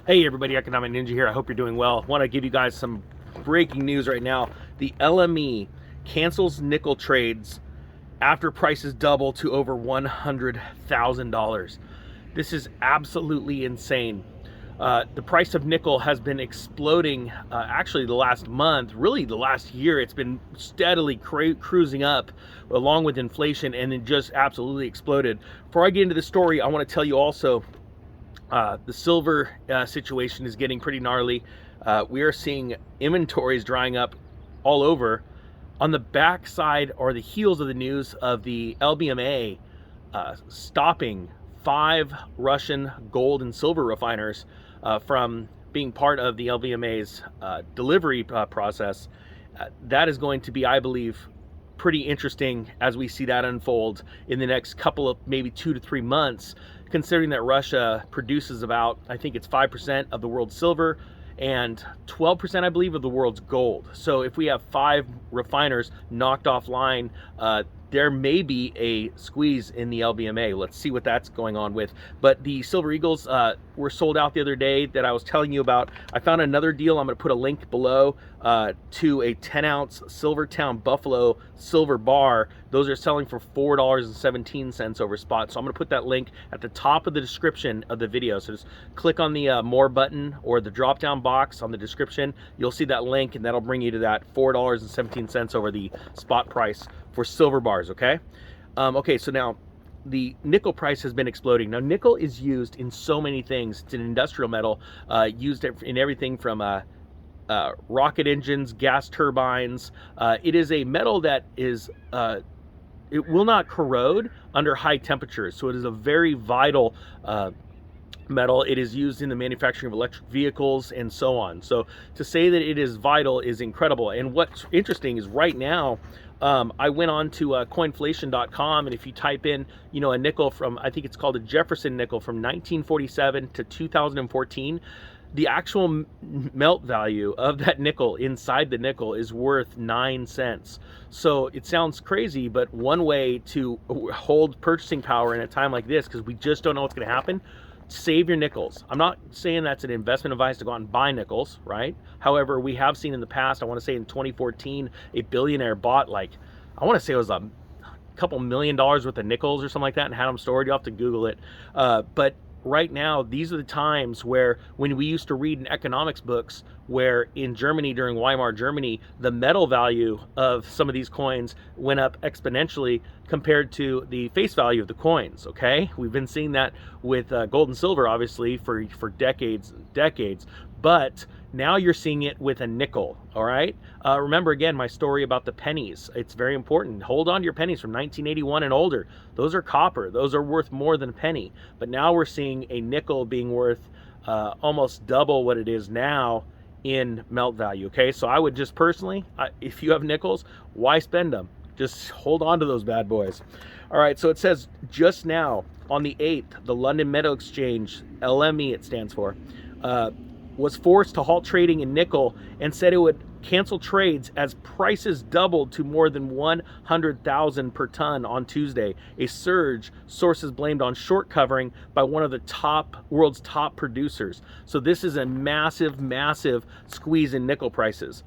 Hey everybody, Economic Ninja here. I hope you're doing well. I want to give you guys some breaking news right now. The LME cancels nickel trades after prices double to over $100,000. This is absolutely insane. The price of nickel has been exploding actually the last month, really the last year. It's been steadily cruising up along with inflation, and then just absolutely exploded. Before I get into the story, I want to tell you also the silver situation is getting pretty gnarly. We are seeing inventories drying up all over. On the backside or the heels of the news of the LBMA stopping 5 Russian gold and silver refiners from being part of the LBMA's delivery process, that is going to be, I believe, pretty interesting as we see that unfold in the next couple of maybe 2 to 3 months, considering that Russia produces about, I think it's 5% of the world's silver and 12%, I believe, of the world's gold. So if we have 5 refiners knocked offline, there may be a squeeze in the LBMA. Let's see what that's going on with. But the Silver Eagles were sold out the other day that I was telling you about. I found another deal. I'm going to put a link below to a 10-ounce Silvertown Buffalo silver bar. Those are selling for $4.17 over spot. So I'm going to put that link at the top of the description of the video. So just click on the more button or the drop down box on the description. You'll see that link, and that'll bring you to that $4.17 over the spot price for silver bars. Okay. Okay, so now the nickel price has been exploding. Now, nickel is used in so many things. It's an industrial metal, used in everything from rocket engines, gas turbines. It is a metal that is it will not corrode under high temperatures, so it is a very vital metal. It is used in the manufacturing of electric vehicles and so on. So to say that it is vital is incredible. And what's interesting is right now, I went on to coinflation.com, and if you type in, a nickel from, I think it's called a Jefferson nickel from 1947 to 2014, the actual melt value of that nickel inside the nickel is worth 9 cents. So it sounds crazy, but one way to hold purchasing power in a time like this, because we just don't know what's going to happen, save your nickels. I'm not saying that's an investment advice to go out and buy nickels, right? However, we have seen in the past, I want to say in 2014, a billionaire bought I want to say it was a couple $1 million worth of nickels or something like that and had them stored. You'll have to Google it. But right now, these are the times where, when we used to read in economics books, where in Germany, during Weimar Germany, the metal value of some of these coins went up exponentially compared to the face value of the coins. Okay, we've been seeing that with gold and silver, obviously, for decades and decades. But now you're seeing it with a nickel. All right. Remember again my story about the pennies. It's very important. Hold on to your pennies from 1981 and older. Those are copper. Those are worth more than a penny. But now we're seeing a nickel being worth almost double what it is now in melt value. Okay, so I would just personally, if you have nickels, why spend them? Just hold on to those bad boys. All right, so it says just now on the 8th, the London Metal Exchange, LME it stands for, was forced to halt trading in nickel and said it would cancel trades as prices doubled to more than 100,000 per ton on Tuesday, a surge sources blamed on short covering by one of the world's top producers. So this is a massive squeeze in nickel prices.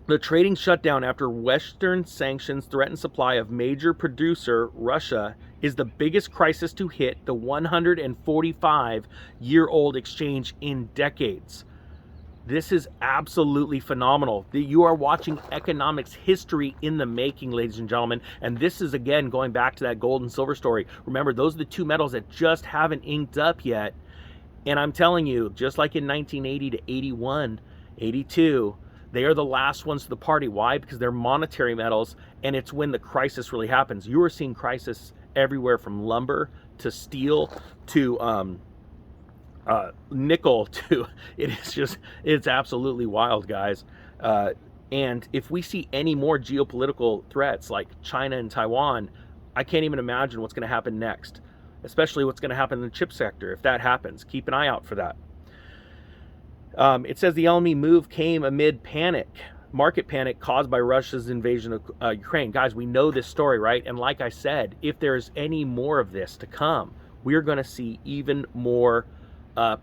The trading shutdown after Western sanctions threaten supply of major producer Russia is the biggest crisis to hit the 145-year-old exchange in decades. This is absolutely phenomenal. You are watching economics history in the making, ladies and gentlemen. And this is, again, going back to that gold and silver story. Remember, those are the two metals that just haven't inked up yet. And I'm telling you, just like in 1980 to 81, 82, they are the last ones to the party. Why? Because they're monetary metals, and it's when the crisis really happens. You are seeing crisis everywhere from lumber to steel to nickel to, it's absolutely wild, guys. And if we see any more geopolitical threats like China and Taiwan, I can't even imagine what's going to happen next, especially what's going to happen in the chip sector. If that happens, keep an eye out for that. It says the LME move came amid market panic caused by Russia's invasion of Ukraine. Guys, we know this story, right? And like I said, if there's any more of this to come, we're going to see even more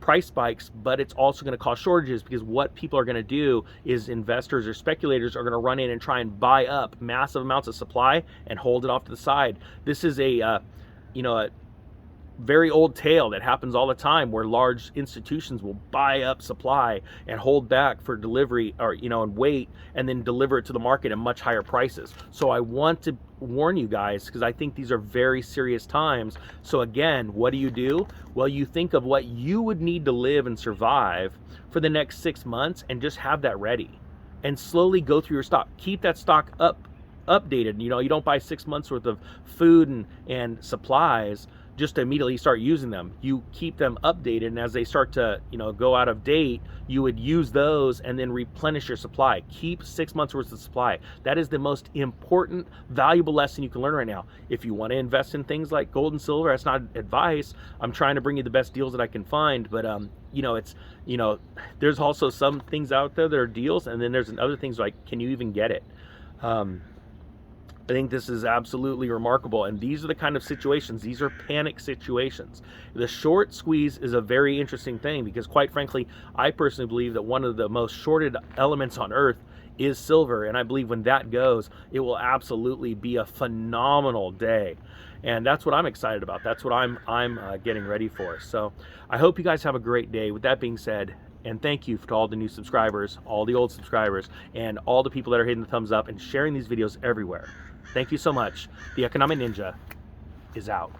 price spikes, but it's also going to cause shortages, because what people are going to do is investors or speculators are going to run in and try and buy up massive amounts of supply and hold it off to the side. This is a very old tale that happens all the time, where large institutions will buy up supply and hold back for delivery, or and wait, and then deliver it to the market at much higher prices. So I want to warn you guys, because I think these are very serious times. So again, what do? Well, you think of what you would need to live and survive for the next 6 months, and just have that ready, and slowly go through your stock. Keep that stock updated. You don't buy 6 months worth of food and supplies just to immediately start using them. You keep them updated, and as they start to go out of date, you would use those and then replenish your supply. Keep 6 months worth of supply. That is the most important, valuable lesson you can learn right now. If you want to invest in things like gold and silver, that's not advice. I'm trying to bring you the best deals that I can find, but there's also some things out there that are deals, and then there's other things like, can you even get it? I think this is absolutely remarkable, and these are the kind of situations, these are panic situations. The short squeeze is a very interesting thing, because quite frankly, I personally believe that one of the most shorted elements on earth is silver, and I believe when that goes, it will absolutely be a phenomenal day. And that's what I'm excited about. That's what I'm getting ready for. So I hope you guys have a great day. With that being said, and thank you to all the new subscribers, all the old subscribers, and all the people that are hitting the thumbs up and sharing these videos everywhere. Thank you so much. The Economic Ninja is out.